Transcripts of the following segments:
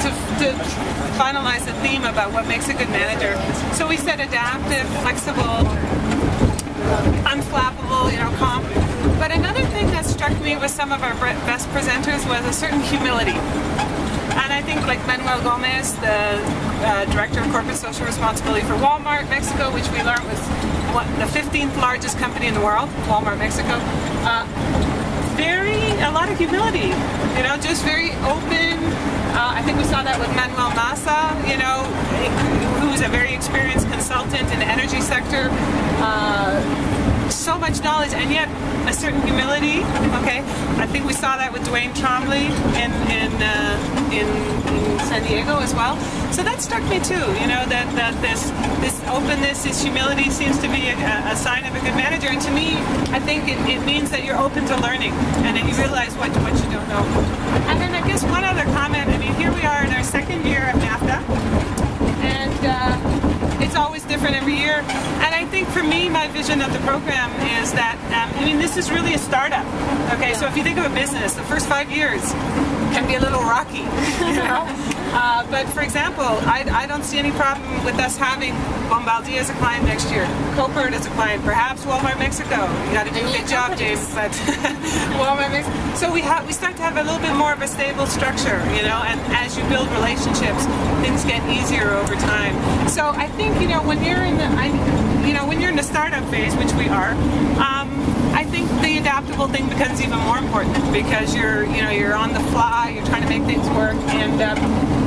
to finalize the theme about what makes a good manager. So we said adaptive, flexible, unflappable, calm. But another thing that struck me with some of our best presenters was a certain humility. And I think like Manuel Gomez, the Director of Corporate Social Responsibility for Walmart Mexico, which we learned was the 15th largest company in the world, Walmart Mexico, a lot of humility, just very open. I think we saw that with Manuel Nasa, who's a very experienced consultant in the energy sector. So much knowledge and yet a certain humility. Okay, I think we saw that with Dwayne Trombley in San Diego as well. So that struck me too. That this openness, this humility seems to be a sign of a good manager. And to me, I think it means that you're open to learning and that you realize what you don't know. And then I guess one other comment. I mean, here we are in our second year of NAFTA, and it's always different every year. And I think for me, my vision of the program is that, this is really a startup. Okay, so if you think of a business, the first 5 years can be a little rocky, but for example, I don't see any problem with us having Bombardier as a client next year, Copert as a client, perhaps Walmart Mexico. You got to do a good job, James, but Walmart Mexico. So we start to have a little bit more of a stable structure, and as you build relationships, things get easier over time. So I think, when you're in the startup phase, which we are, I think the adaptable thing becomes even more important because you're on the fly, you're trying to make things work. And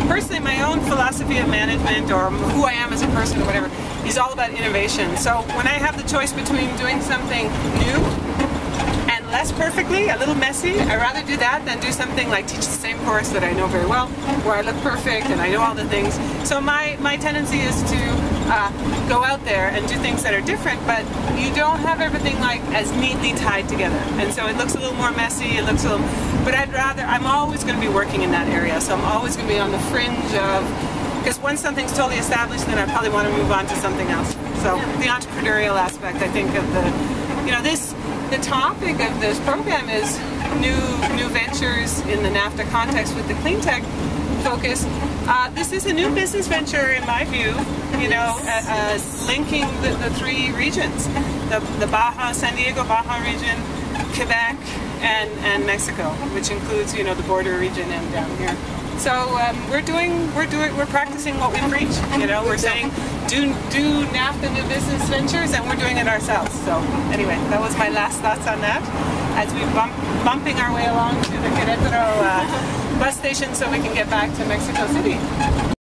personally, my own philosophy of management, or who I am as a person or whatever, is all about innovation. So when I have the choice between doing something new and less perfectly, a little messy, I'd rather do that than do something like teach the same course that I know very well, where I look perfect and I know all the things. So my tendency is to go out there and do things that are different, but you don't have everything like as neatly tied together. And so it looks a little more messy, but I'm always going to be working in that area. So I'm always going to be on the fringe of, because once something's totally established, then I probably want to move on to something else. So the entrepreneurial aspect, I think, of the topic of this program is new ventures in the NAFTA context with the clean tech focus. This is a new business venture in my view, linking the three regions, the Baja, San Diego Baja region, Quebec, and Mexico, which includes the border region and down here. So we're practicing what we preach. We're saying do NAFTA new business ventures, and we're doing it ourselves. So anyway, that was my last thoughts on that as we bumping our way along to the Querétaro bus station so we can get back to Mexico City.